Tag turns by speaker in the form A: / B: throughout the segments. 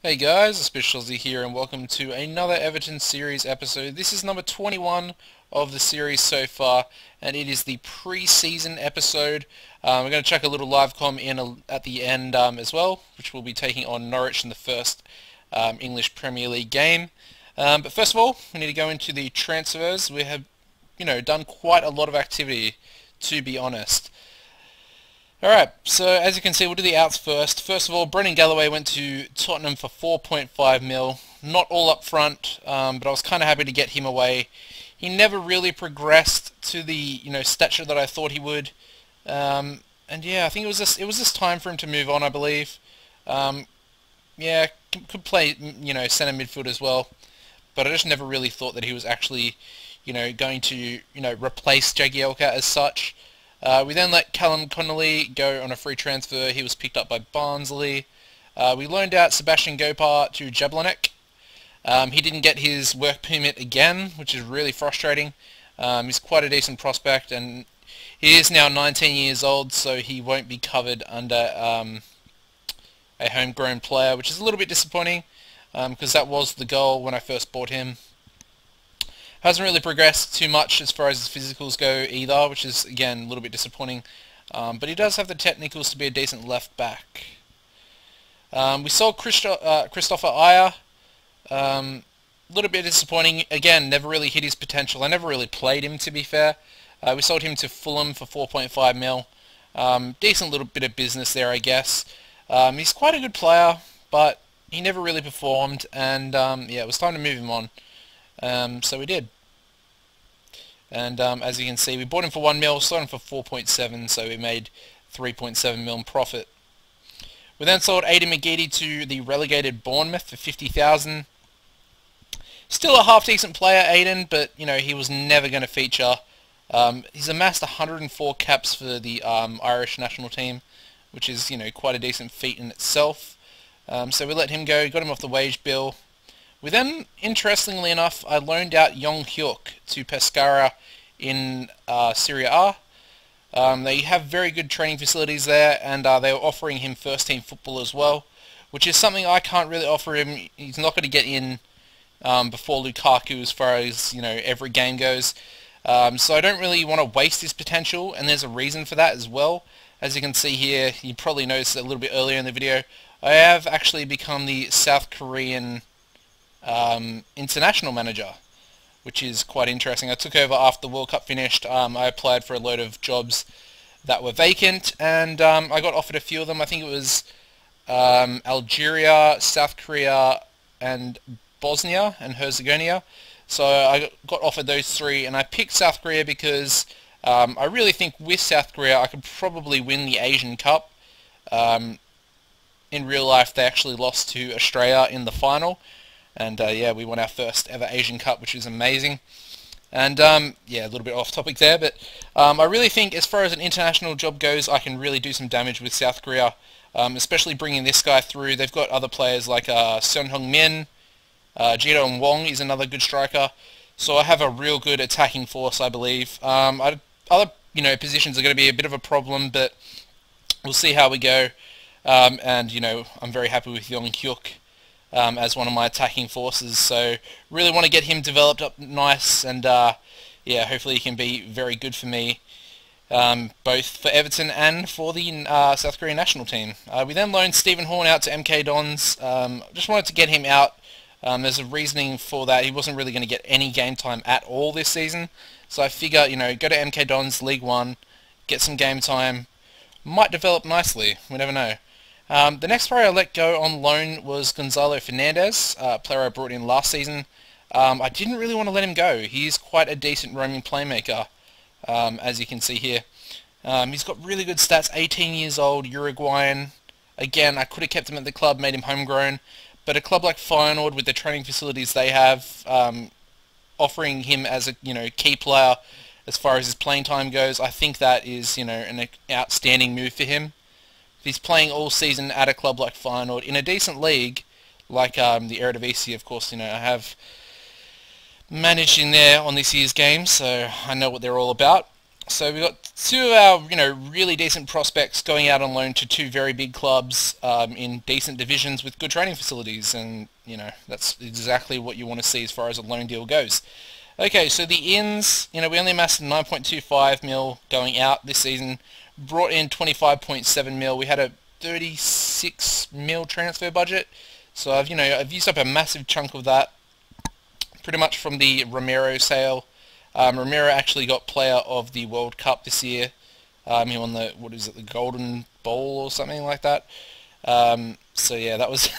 A: Hey guys, AuspiciousAussie here and welcome to another Everton series episode. This is number 21 of the series so far and it is the pre-season episode. We're going to chuck a little live com in at the end as well, which will be taking on Norwich in the first English Premier League game. But first of all, we need to go into the transfers. We have, done quite a lot of activity, to be honest. Alright, so as you can see, we'll do the outs first. First of all, Brendan Galloway went to Tottenham for 4.5 mil. Not all up front, but I was kind of happy to get him away. He never really progressed to the stature that I thought he would. And yeah, I think it was just time for him to move on, I believe. Yeah, could play centre midfield as well, but I just never really thought that he was actually going to replace Jagielka as such. We then let Callum Connolly go on a free transfer. He was picked up by Barnsley. We loaned out Sebastian Gopar to Jablonek. He didn't get his work permit again, which is really frustrating. He's quite a decent prospect, and he is now 19 years old, so he won't be covered under a homegrown player, which is a little bit disappointing, because that was the goal when I first bought him. Hasn't really progressed too much as far as his physicals go either, which is, again, a little bit disappointing. But he does have the technicals to be a decent left back. We sold Christopher Ayer. A little bit disappointing. Again, never really hit his potential. I never really played him, to be fair. We sold him to Fulham for 4.5 mil. Decent little bit of business there, I guess. He's quite a good player, but he never really performed. And yeah, it was time to move him on. So we did. And as you can see, we bought him for 1 mil, sold him for 4.7, so we made 3.7 mil in profit. We then sold Aidan McGeady to the relegated Bournemouth for 50,000. Still a half-decent player, Aidan, but he was never going to feature. He's amassed 104 caps for the Irish national team, which is quite a decent feat in itself. So we let him go, got him off the wage bill. We then, interestingly enough, I loaned out Young Hyuk to Pescara in Serie A. They have very good training facilities there, and they were offering him first-team football as well, which is something I can't really offer him. He's not going to get in before Lukaku as far as every game goes. So I don't really want to waste his potential, and there's a reason for that as well. As you can see here, you probably noticed a little bit earlier in the video, I have actually become the South Korean international manager, which is quite interesting. I took over after the World Cup finished. I applied for a load of jobs that were vacant, and I got offered a few of them. I think it was Algeria, South Korea, and Bosnia and Herzegovina. So I got offered those three, and I picked South Korea because I really think with South Korea I could probably win the Asian Cup. In real life, they actually lost to Australia in the final. And yeah, we won our first ever Asian Cup, which is amazing. And yeah, a little bit off topic there, but I really think as far as an international job goes, I can really do some damage with South Korea, especially bringing this guy through. They've got other players like Son Heung-min, Jiro Wong is another good striker. So I have a real good attacking force, I believe. Other positions are going to be a bit of a problem, but we'll see how we go. And I'm very happy with Young Hyuk as one of my attacking forces, so really want to get him developed up nice, and yeah, hopefully he can be very good for me, both for Everton and for the South Korean national team. We then loaned Stephen Horn out to MK Dons. Just wanted to get him out. There's a reasoning for that. He wasn't really going to get any game time at all this season, so I figure, go to MK Dons League 1, get some game time, might develop nicely, we never know. The next player I let go on loan was Gonzalo Fernandez, a player I brought in last season. I didn't really want to let him go. He's quite a decent roaming playmaker, as you can see here. He's got really good stats, 18 years old, Uruguayan. Again, I could have kept him at the club, made him homegrown, but a club like Feyenoord with the training facilities they have, offering him as a key player as far as his playing time goes, I think that is an outstanding move for him. If he's playing all season at a club like Feyenoord in a decent league, like the Eredivisie, of course, I have managed in there on this year's game, so I know what they're all about. So we got two of our, really decent prospects going out on loan to two very big clubs in decent divisions with good training facilities, and that's exactly what you want to see as far as a loan deal goes. Okay, so the ins, we only amassed 9.25 mil going out this season, brought in 25.7 mil. We had a 36 mil transfer budget, so I've used up a massive chunk of that, pretty much from the Romero sale. Romero actually got Player of the World Cup this year. He won the, the Golden Bowl or something like that. So yeah, that was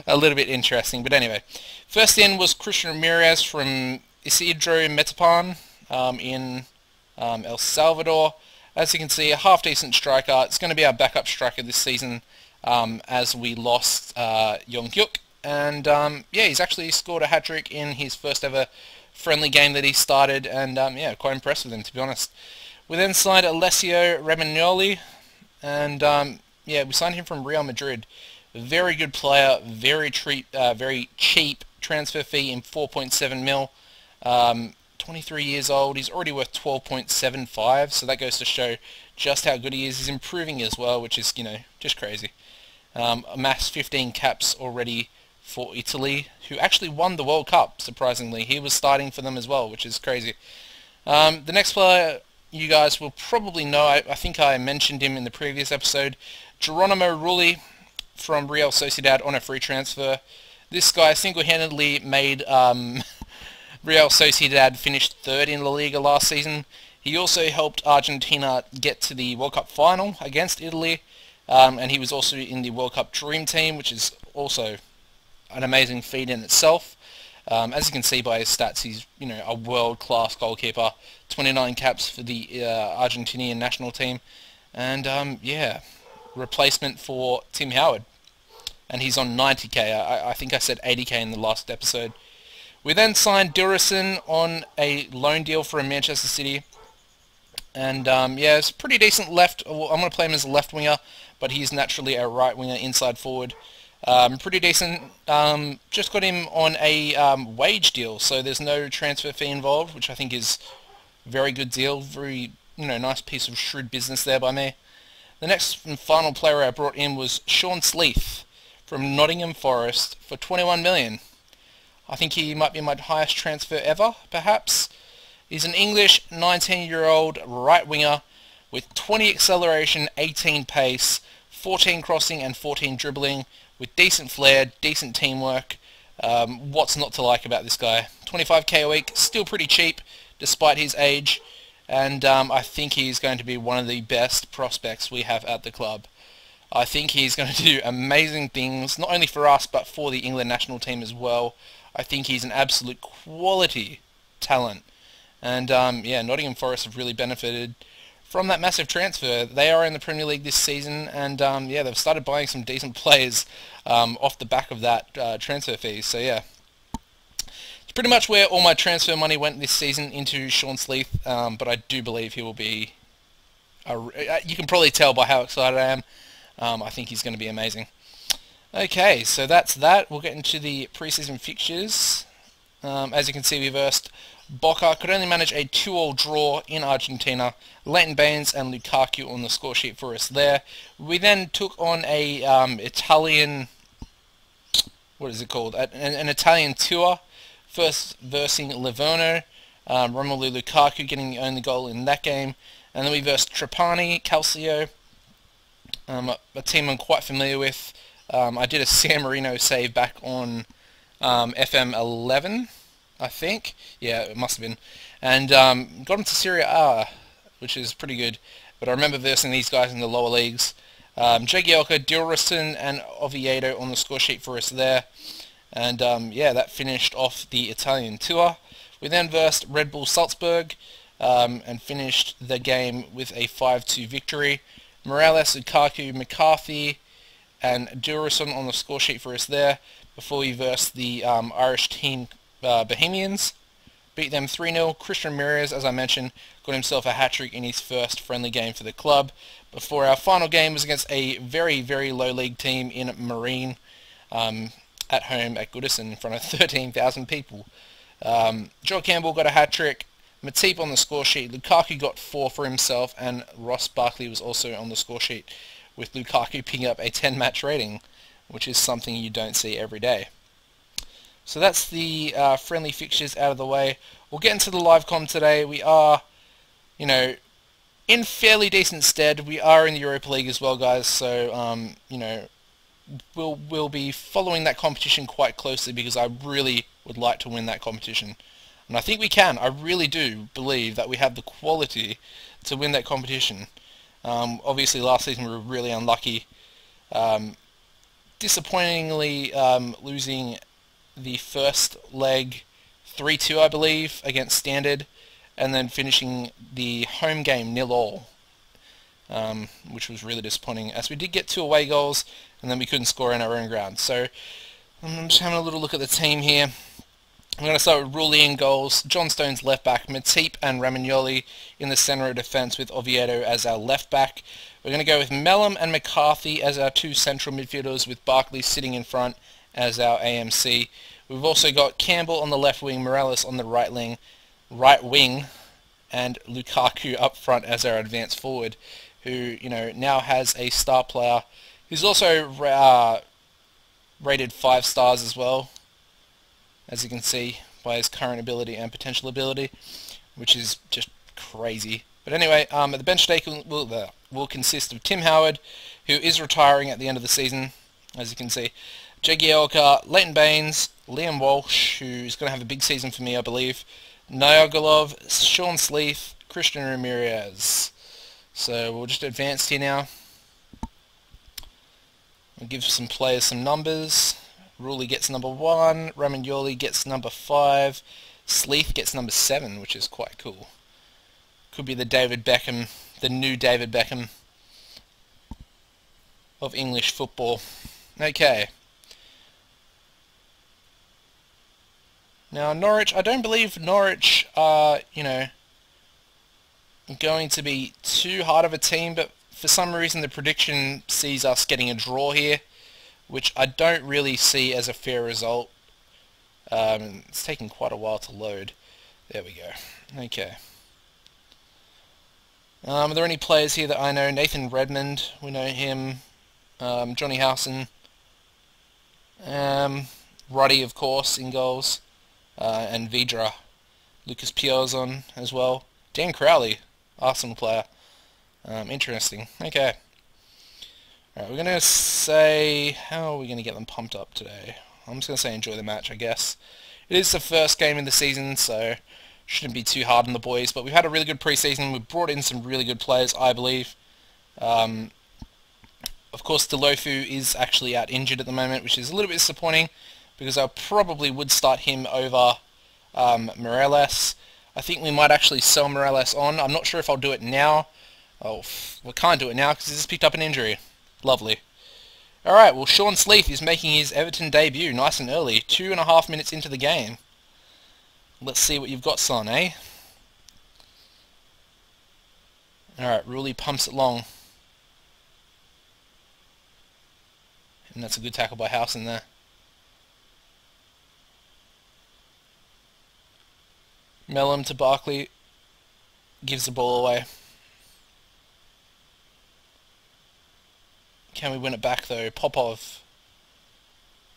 A: a little bit interesting. But anyway, first in was Christian Ramirez from Isidro Metapan in El Salvador. As you can see, a half-decent striker. It's going to be our backup striker this season as we lost Yongyuk. And yeah, he's actually scored a hat-trick in his first ever friendly game that he started, and yeah, quite impressed with him, to be honest. We then signed Alessio Romagnoli, and yeah, we signed him from Real Madrid. Very good player, very cheap transfer fee in 4.7 mil. 23 years old, he's already worth 12.75, so that goes to show just how good he is. He's improving as well, which is, just crazy. Amassed 15 caps already for Italy, who actually won the World Cup, surprisingly. He was starting for them as well, which is crazy. The next player you guys will probably know, I think I mentioned him in the previous episode, Geronimo Rulli from Real Sociedad on a free transfer. This guy single-handedly made Real Sociedad finish third in La Liga last season. He also helped Argentina get to the World Cup final against Italy, and he was also in the World Cup Dream Team, which is also an amazing feat in itself. As you can see by his stats, he's a world-class goalkeeper. 29 caps for the Argentinian national team, and yeah, replacement for Tim Howard. And he's on 90k. I think I said 80k in the last episode. We then signed Dilrosun on a loan deal for Manchester City. And yeah, it's pretty decent left. I'm going to play him as a left winger, but he's naturally a right winger inside forward. Pretty decent. Just got him on a wage deal, so there's no transfer fee involved, which I think is a very good deal. Very nice piece of shrewd business there by me. The next and final player I brought in was Sean Sleeth from Nottingham Forest for 21 million. I think he might be my highest transfer ever, perhaps. He's an English 19-year-old right winger with 20 acceleration, 18 pace, 14 crossing and 14 dribbling, with decent flair, decent teamwork. What's not to like about this guy? 25k a week, still pretty cheap despite his age, and I think he's going to be one of the best prospects we have at the club. I think he's going to do amazing things, not only for us, but for the England national team as well. I think he's an absolute quality talent. And yeah, Nottingham Forest have really benefited from that massive transfer. They are in the Premier League this season, and yeah, they've started buying some decent players off the back of that transfer fee. So yeah, it's pretty much where all my transfer money went this season, into Sean Sleeth, but I do believe he will be... you can probably tell by how excited I am. I think he's going to be amazing. Okay, so that's that. We'll get into the preseason fixtures. As you can see, we versed Boca. Could only manage a 2-2 draw in Argentina. Leighton Baines and Lukaku on the score sheet for us there. We then took on a Italian... what is it called? An Italian tour. First versing Livorno. Romelu Lukaku getting the only goal in that game. And then we versed Trapani, Calcio, a team I'm quite familiar with. I did a San Marino save back on FM 11, I think. Yeah, it must have been. And got him to Serie A, which is pretty good. But I remember versing these guys in the lower leagues. Jagielka, Dilrosun, and Oviedo on the score sheet for us there. And yeah, that finished off the Italian tour. We then versed Red Bull Salzburg and finished the game with a 5-2 victory. Morales, Lukaku, McCarthy, and Dilrosun on the score sheet for us there, before we versed the Irish team Bohemians. Beat them 3-0. Christian Ramirez, as I mentioned, got himself a hat-trick in his first friendly game for the club, before our final game was against a very, very low league team in Marine, at home at Goodison in front of 13,000 people. Joe Campbell got a hat-trick. Matip on the score sheet. Lukaku got 4 for himself, and Ross Barkley was also on the score sheet, with Lukaku picking up a 10-match rating, which is something you don't see every day. So that's the friendly fixtures out of the way. We'll get into the live com today. We are, in fairly decent stead. We are in the Europa League as well, guys. So, we'll be following that competition quite closely because I really would like to win that competition. And I think we can. I really do believe that we have the quality to win that competition. Obviously, last season we were really unlucky. Disappointingly losing the first leg 3-2, I believe, against Standard, and then finishing the home game 0-0, which was really disappointing, as we did get 2 away goals, and then we couldn't score in our own ground. So I'm just having a little look at the team here. I'm going to start with Rulli in goals, John Stones left back, Matip and Romagnoli in the centre of defence with Oviedo as our left back. We're going to go with Mellum and McCarthy as our 2 central midfielders, with Barkley sitting in front as our AMC. We've also got Campbell on the left wing, Morales on the right wing, and Lukaku up front as our advanced forward, who now has a star player who's also rated 5 stars as well, as you can see by his current ability and potential ability, which is just crazy. But anyway, the bench today will consist of Tim Howard, who is retiring at the end of the season, as you can see, Jagielka, Leighton Baines, Liam Walsh, who's going to have a big season for me, I believe, Nyogolov, Sean Sleeth, Christian Ramirez. So we'll just advance here now. I'll give some players some numbers. Rulli gets number 1, Romagnoli gets number 5, Sleeth gets number 7, which is quite cool. Could be the new David Beckham of English football. Okay. Now Norwich, I don't believe Norwich are, going to be too hard of a team, but for some reason the prediction sees us getting a draw here, which I don't really see as a fair result. It's taking quite a while to load. There we go. Okay. Are there any players here that I know? Nathan Redmond, we know him. Johnny Howson. Ruddy, of course, in goals. And Vidra. Lucas Piazon as well. Dan Crowley, Arsenal player. Interesting. Okay. Alright, we're going to say, how are we going to get them pumped up today? I'm just going to say enjoy the match, I guess. It is the first game in the season, so shouldn't be too hard on the boys, but we've had a really good pre-season. We've brought in some really good players, I believe. Of course, Delofu is actually out injured at the moment, which is a little bit disappointing, because I probably would start him over Morales. I think we might actually sell Morales on. I'm not sure if I'll do it now. Oh, we can't do it now because he's just picked up an injury. Lovely. Alright, well, Sean Sleeth is making his Everton debut nice and early, 2.5 minutes into the game. Let's see what you've got, son, eh? Alright, Rulli pumps it long. And that's a good tackle by Howson there. Mellum to Barkley. Gives the ball away. Can we win it back though? Popov.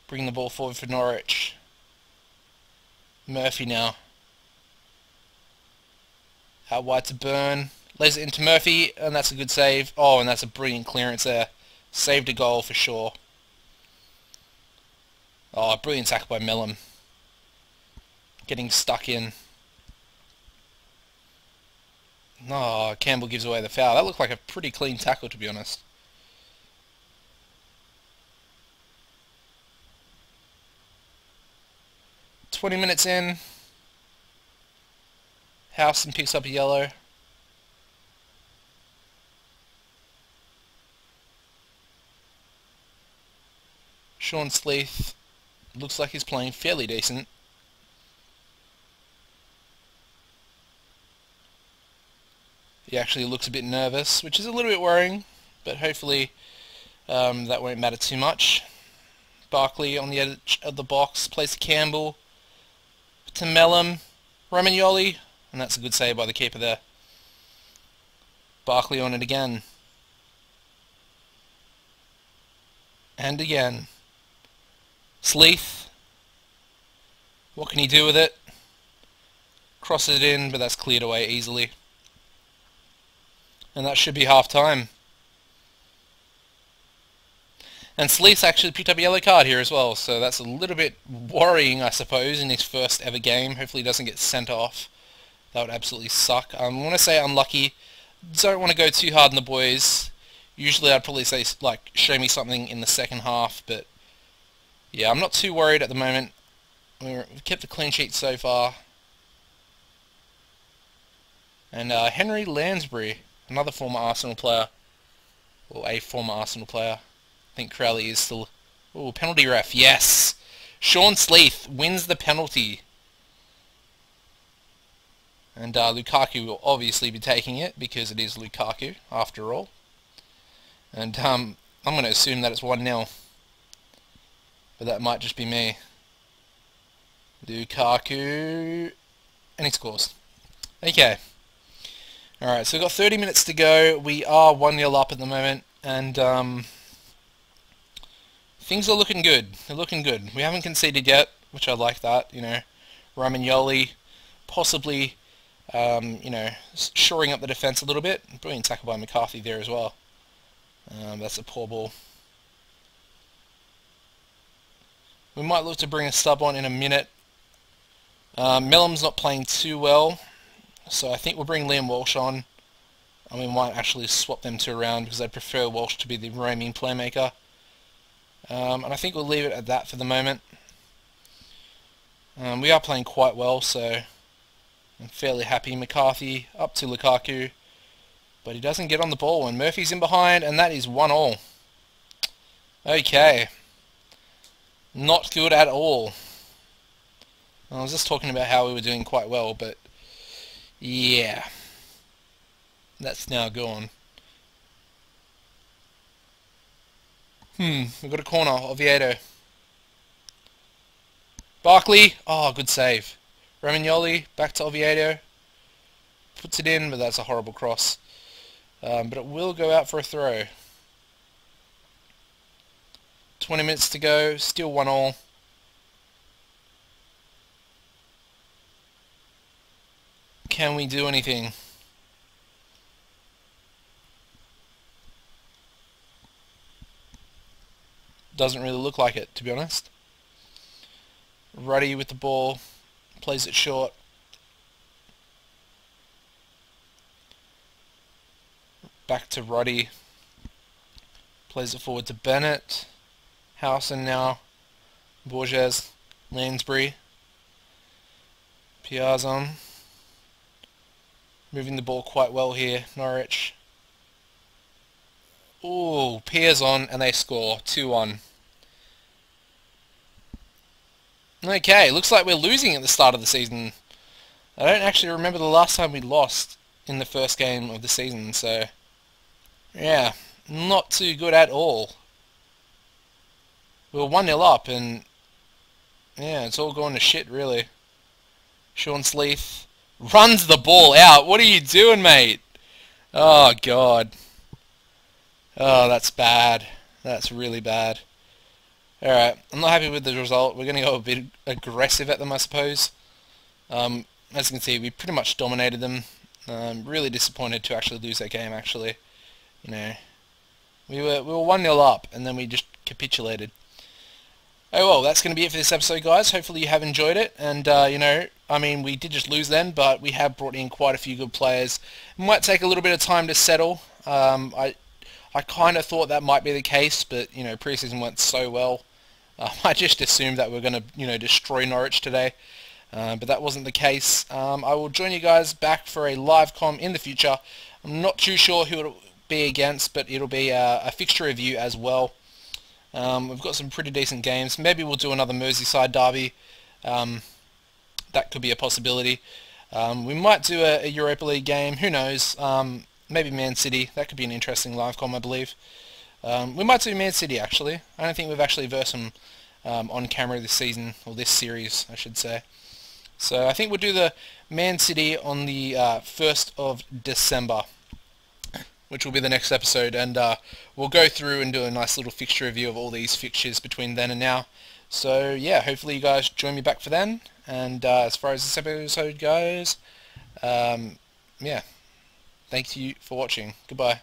A: Bring the ball forward for Norwich. Murphy now. Out wide to Byrne. Lays it into Murphy, and that's a good save. Oh, and that's a brilliant clearance there. Saved a goal for sure. Oh, brilliant tackle by Mellum. Getting stuck in. Oh, Campbell gives away the foul. That looked like a pretty clean tackle, to be honest. "20 minutes in. Howson picks up a yellow. Sean Sleeth looks like he's playing fairly decent. He actually looks a bit nervous, which is a little bit worrying, but hopefully that won't matter too much. Barkley on the edge of the box, plays to Campbell, to Mellum, Romagnoli. and that's a good save by the keeper there. Barkley on it again. And again. Sleeth. What can he do with it? Crosses it in, but that's cleared away easily. And that should be half time. And Sleeth's actually picked up a yellow card here as well, so that's a little bit worrying, I suppose, in his first ever game. Hopefully he doesn't get sent off. That would absolutely suck. I'm going to say unlucky. Don't want to go too hard on the boys. Usually I'd probably say, like, show me something in the second half, but yeah, I'm not too worried at the moment. We've kept a clean sheet so far. And Henry Lansbury, another former Arsenal player, or a former Arsenal player. I think Crowley is still... Oh, penalty ref, yes! Sean Sleeth wins the penalty. And Lukaku will obviously be taking it, because it is Lukaku, after all. And I'm going to assume that it's 1-0. But that might just be me. Lukaku... And he scores. Okay. Alright, so we've got 30 minutes to go. We are 1-0 up at the moment. And things are looking good. They're looking good. We haven't conceded yet, which I like that. You know, Romagnoli possibly, you know, shoring up the defence a little bit. Brilliant tackle by McCarthy there as well. That's a poor ball. We might look to bring a sub on in a minute. Mellum's not playing too well, so I think we'll bring Liam Walsh on. And we might actually swap them two around, because I'd prefer Walsh to be the roaming playmaker. And I think we'll leave it at that for the moment. We are playing quite well, so I'm fairly happy. McCarthy up to Lukaku, but he doesn't get on the ball, and Murphy's in behind, and that is 1-1. Okay. Not good at all. I was just talking about how we were doing quite well, but yeah. That's now gone. We've got a corner. Oviedo. Barkley. Oh, good save. Romagnoli. Back to Oviedo. Puts it in, but that's a horrible cross. But it will go out for a throw. 20 minutes to go. Still 1-1. Can we do anything? Doesn't really look like it, to be honest. Ruddy with the ball, plays it short. Back to Ruddy, plays it forward to Bennett. Howson now, Borges, Lansbury, Piazon. Moving the ball quite well here, Norwich. Ooh, Piazon, and they score 2-1. Okay, looks like we're losing at the start of the season. I don't actually remember the last time we lost in the first game of the season, so yeah, not too good at all. We were 1-0 up, and yeah, it's all going to shit, really. Sean Sleeth runs the ball out. What are you doing, mate? Oh, God. Oh, that's bad. That's really bad. Alright, I'm not happy with the result. We're going to go a bit aggressive at them, I suppose. As you can see, we pretty much dominated them. Really disappointed to actually lose that game, actually. You know, we were 1-0 up, and then we just capitulated. Oh well, that's going to be it for this episode, guys. Hopefully you have enjoyed it, and you know, I mean, we did just lose then, but we have brought in quite a few good players. It might take a little bit of time to settle. I kind of thought that might be the case, but you know, preseason went so well. I just assumed that we're going to, you know, destroy Norwich today, but that wasn't the case. I will join you guys back for a live comm in the future. I'm not too sure who it'll be against, but it'll be a fixture review as well. We've got some pretty decent games. Maybe we'll do another Merseyside derby. That could be a possibility. We might do a Europa League game. Who knows? Maybe Man City. That could be an interesting live comm, I believe. We might do Man City, actually. I don't think we've actually versed them on camera this season, or this series, I should say. So I think we'll do the Man City on the 1st of December, which will be the next episode, and we'll go through and do a nice little fixture review of all these fixtures between then and now. So yeah, hopefully you guys join me back for then, and as far as this episode goes, yeah, thank you for watching. Goodbye.